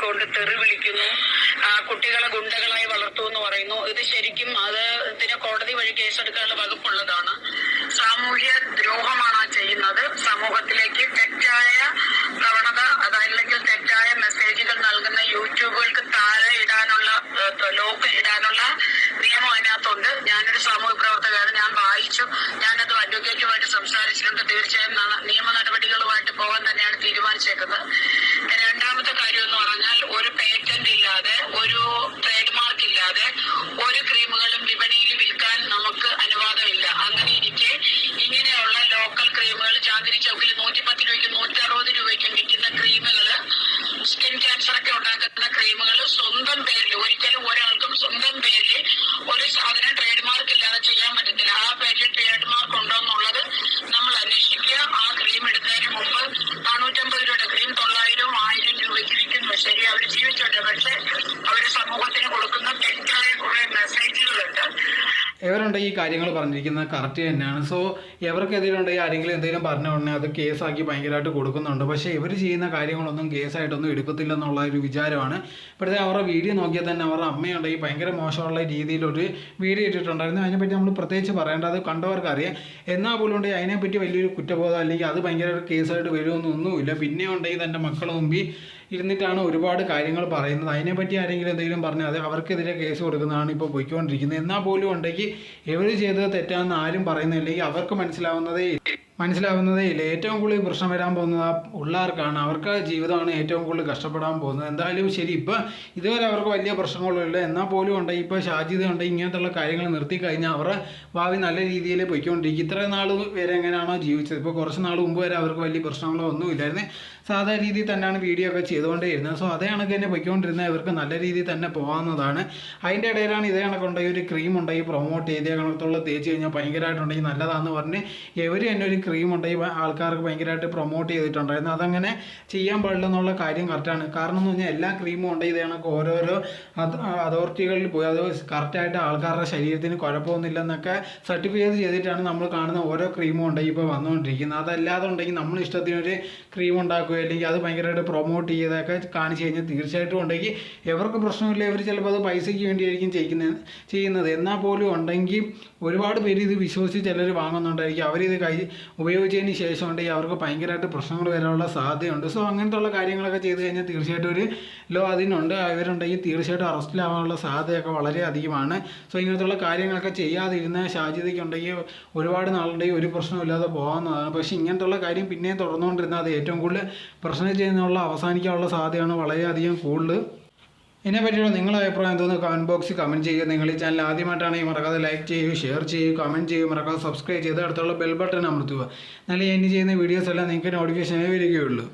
കൊണ്ട് തെറി വിളിക്കുന്നു, കുട്ടികളെ ഗുണ്ടകളായി വളർത്തുമെന്ന് പറയുന്നു. ഇത് ശരിക്കും ഇതിന് കോടതി വഴി കേസെടുക്കാനുള്ള വകുപ്പുള്ളതാണ്. സാമൂഹ്യ ദ്രോഹമാണ് ചെയ്യുന്നത്. സമൂഹത്തിലേക്ക് തെറ്റായ പ്രവണത അതല്ലെങ്കിൽ തെറ്റായ മെസ്സേജുകൾ നൽകുന്ന യൂട്യൂബുകൾക്ക് താഴെ ഇടാനുള്ള ലോക്ക് ഇടാനുള്ള നിയമം അതിനകത്തുണ്ട്. ഞാനൊരു സാമൂഹ്യ പ്രവർത്തകയാണ്, ഞാൻ വായിച്ചു, ഞാനത് അഡ്വക്കേറ്റുമായിട്ട് സംസാരിച്ചിട്ടുണ്ട്. തീർച്ചയായും നിയമ നടപടികളുമായിട്ട് പോകാൻ തന്നെയാണ് തീരുമാനിച്ചേക്കുന്നത്. രണ്ടാമത്തെ കാര്യം എന്ന് പറഞ്ഞാൽ, ഒരു പേറ്റന്റ് ഇല്ലാതെ, ഒരു ട്രേഡ് മാർക്ക് ഇല്ലാതെ ഒരു ക്രീമുകളും വിപണിയിൽ വിൽക്കാൻ നമുക്ക് അനുവാദമില്ല. അങ്ങനെ ഇരിക്കെ ഇങ്ങനെയുള്ള ലോക്കൽ ക്രീമുകൾ ചാന്ദിനി ചൗക്കിൽ 110 രൂപയ്ക്കും 160 രൂപയ്ക്കും വിൽക്കുന്ന ക്രീമുകള്, സ്കിൻ ക്യാൻസർ ഒക്കെ ഉണ്ടാക്കുന്ന ക്രീമുകൾ സ്വന്തം പേരിൽ, ഒരിക്കലും ഒരാൾക്കും സ്വന്തം പേരിൽ ഒരു സാധനം ട്രേഡ് മാർക്ക് ഇല്ലാതെ ചെയ്യാൻ പറ്റത്തില്ല. ആ പേരിൽ ട്രേഡ് മാർക്ക് ഉണ്ടോ എന്നുള്ളത് നമ്മൾ അന്വേഷിക്കുക. ആ ക്രീം എടുത്തതിന് മുമ്പ് 450 രൂപയുടെ ക്രീം 900-1000 രൂപയ്ക്ക് വിൽക്കുന്നു. ശരി, അവർ ജീവിച്ചോട്ടെ. പക്ഷെ അവര് സമൂഹത്തിന് കൊടുക്കുന്ന തെറ്റായ കുറെ മെസ്സേജുകളുണ്ട്. ഇവരുണ്ട് ഈ കാര്യങ്ങൾ പറഞ്ഞിരിക്കുന്നത് കറക്റ്റ് തന്നെയാണ്. സോ ഇവർക്കെതിരുണ്ടെങ്കിൽ ആരെങ്കിലും എന്തെങ്കിലും പറഞ്ഞ ഉടനെ അത് കേസാക്കി ഭയങ്കരമായിട്ട് കൊടുക്കുന്നുണ്ട്. പക്ഷേ ഇവർ ചെയ്യുന്ന കാര്യങ്ങളൊന്നും കേസായിട്ടൊന്നും എടുക്കത്തില്ല എന്നുള്ള ഒരു വിചാരമാണ്. ഇപ്പോഴത്തെ അവരുടെ വീഡിയോ നോക്കിയാൽ തന്നെ അവരുടെ അമ്മയുണ്ടെങ്കിൽ ഭയങ്കര മോശമുള്ള രീതിയിലൊരു വീഡിയോ ഇട്ടിട്ടുണ്ടായിരുന്നു. അതിനെപ്പറ്റി നമ്മൾ പ്രത്യേകിച്ച് പറയേണ്ട, അത് കണ്ടവർക്കറിയാം. എന്നാൽ പോലും ഉണ്ടെങ്കിൽ അതിനെപ്പറ്റി വലിയൊരു കുറ്റബോധം അല്ലെങ്കിൽ അത് ഭയങ്കര കേസായിട്ട് വരുമെന്നൊന്നുമില്ല. പിന്നെ ഉണ്ടെങ്കിൽ തൻ്റെ മക്കളുടെ മുമ്പിൽ ഇരുന്നിട്ടാണ് ഒരുപാട് കാര്യങ്ങൾ പറയുന്നത്. അതിനെപ്പറ്റി ആരെങ്കിലും എന്തെങ്കിലും പറഞ്ഞാൽ അത് അവർക്കെതിരെ കേസ് കൊടുക്കുന്നതാണ് ഇപ്പോൾ പോയിക്കൊണ്ടിരിക്കുന്നത്. എന്നാൽ പോലും ഉണ്ടെങ്കിൽ ഇവർ ചെയ്തത് തെറ്റാണെന്ന് ആരും പറയുന്നില്ലെങ്കിൽ അവർക്ക് മനസ്സിലാവുന്നതേ ഇല്ല. ഏറ്റവും കൂടുതൽ പ്രശ്നം വരാൻ പോകുന്നത് ആ പിള്ളേർക്കാണ്. അവർക്ക് ജീവിതമാണ് ഏറ്റവും കൂടുതൽ കഷ്ടപ്പെടാൻ പോകുന്നത്. എന്തായാലും ശരി, ഇപ്പോൾ ഇതുവരെ അവർക്ക് വലിയ പ്രശ്നങ്ങളില്ല. എന്നാൽ പോലും ഉണ്ടെങ്കിൽ ഇപ്പോൾ ഷാജിദ ഉണ്ടെങ്കിൽ ഇങ്ങനത്തുള്ള കാര്യങ്ങൾ നിർത്തി കഴിഞ്ഞാൽ അവരുടെ ഭാവി നല്ല രീതിയിൽ പോയിക്കൊണ്ടിരിക്കും. ഇത്രയും നാൾ വരെ എങ്ങനെയാണോ ജീവിച്ചത്, ഇപ്പോൾ കുറച്ച് നാൾ മുമ്പ് വരെ അവർക്ക് വലിയ പ്രശ്നങ്ങളോ ഒന്നുമില്ലായിരുന്നു. സാധാരണ രീതിയിൽ തന്നെയാണ് വീഡിയോ ഒക്കെ ചെയ്തുകൊണ്ടേ ഇരുന്നത്. സോ അതേ കണക്ക് തന്നെ പോയിക്കൊണ്ടിരുന്നത് ഇവർക്ക് നല്ല രീതിയിൽ തന്നെ പോകാവുന്നതാണ്. അതിൻ്റെ ഇടയിലാണ് ഇതേ കണക്കുണ്ടെങ്കിൽ ഒരു ക്രീം ഉണ്ടെങ്കിൽ പ്രൊമോട്ട് ചെയ്തേ കണക്കുള്ള തേച്ച് കഴിഞ്ഞാൽ ഭയങ്കരമായിട്ടുണ്ടെങ്കിൽ നല്ലതാണെന്ന് പറഞ്ഞ് ഇവർ തന്നെ ഒരു ക്രീം ഉണ്ടെങ്കിൽ ആൾക്കാർക്ക് ഭയങ്കരമായിട്ട് പ്രൊമോട്ട് ചെയ്തിട്ടുണ്ടായിരുന്നു. അതങ്ങനെ ചെയ്യാൻ പാടില്ല എന്നുള്ള കാര്യം കറക്റ്റാണ്. കാരണം എന്ന് പറഞ്ഞാൽ എല്ലാ ക്രീമും ഉണ്ടെങ്കിൽ ഇതേ കണക്ക് ഓരോരോ അതോറിറ്റികളിൽ പോയി അത് കറക്റ്റായിട്ട് ആൾക്കാരുടെ ശരീരത്തിന് കുഴപ്പമൊന്നുമില്ലെന്നൊക്കെ സർട്ടിഫൈ ചെയ്തിട്ടാണ് നമ്മൾ കാണുന്ന ഓരോ ക്രീമും ഉണ്ടെങ്കിൽ ഇപ്പോൾ വന്നുകൊണ്ടിരിക്കുന്നത്. അതല്ലാതെ ഉണ്ടെങ്കിൽ നമ്മൾ ഇഷ്ടത്തിനൊരു ക്രീം ഉണ്ടാക്കുക അല്ലെങ്കിൽ അത് ഭയങ്കരമായിട്ട് പ്രൊമോട്ട് ചെയ്തൊക്കെ കാണിച്ചു കഴിഞ്ഞാൽ തീർച്ചയായിട്ടും ഉണ്ടെങ്കിൽ ഇവർക്ക് പ്രശ്നമില്ല. ഇവർ ചിലപ്പോൾ അത് പൈസയ്ക്ക് വേണ്ടിയായിരിക്കും ചെയ്യുന്നത്. എന്നാൽ പോലും ഉണ്ടെങ്കിൽ ഒരുപാട് പേര് ഇത് വിശ്വസിച്ച് ചിലർ വാങ്ങുന്നുണ്ടായിരിക്കും. അവരിത് ഉപയോഗിച്ചതിന് ശേഷം ഉണ്ടെങ്കിൽ അവർക്ക് ഭയങ്കരമായിട്ട് പ്രശ്നങ്ങൾ വരാനുള്ള സാധ്യതയുണ്ട്. സോ അങ്ങനത്തുള്ള കാര്യങ്ങളൊക്കെ ചെയ്ത് കഴിഞ്ഞാൽ തീർച്ചയായിട്ടും ഒരു ലോ അതിനുണ്ട്. അവരുണ്ടെങ്കിൽ തീർച്ചയായിട്ടും അറസ്റ്റിലാവാനുള്ള സാധ്യതയൊക്കെ വളരെ അധികമാണ്. സോ ഇങ്ങനത്തുള്ള കാര്യങ്ങളൊക്കെ ചെയ്യാതിരുന്ന ഷാജിദയ്ക്കുണ്ടെങ്കിൽ ഒരുപാട് നാളുണ്ടെങ്കിൽ ഒരു പ്രശ്നമില്ലാതെ പോകാവുന്നതാണ്. പക്ഷേ ഇങ്ങനത്തുള്ള കാര്യം പിന്നെയും തുടർന്നുകൊണ്ടിരുന്നാൽ അത് ഏറ്റവും കൂടുതൽ പ്രശ്നം ചെയ്യുന്നുള്ള അവസാനിക്കാനുള്ള സാധ്യതയാണ് വളരെയധികം കൂടുതൽ. ഇതിനെപ്പറ്റിയുള്ള നിങ്ങളുടെ അഭിപ്രായം എന്തോന്ന് കമൻറ്റ് ബോക്സിൽ കമൻറ്റ് ചെയ്യുക. നിങ്ങൾ ഈ ചാനൽ ആദ്യമായിട്ടാണെങ്കിൽ മറക്കാതെ ലൈക്ക് ചെയ്യൂ, ഷെയർ ചെയ്യൂ, കമൻറ്റ് ചെയ്യൂ, മറക്കാതെ സബ്സ്ക്രൈബ് ചെയ്ത് അടുത്തുള്ള ബെൽ ബട്ടൺ അമർത്തുക. എന്നാലും ഞാൻ ചെയ്യുന്ന വീഡിയോസ് എല്ലാം നിങ്ങൾക്ക് നോട്ടിഫിക്കേഷനേ വരികയുള്ളൂ.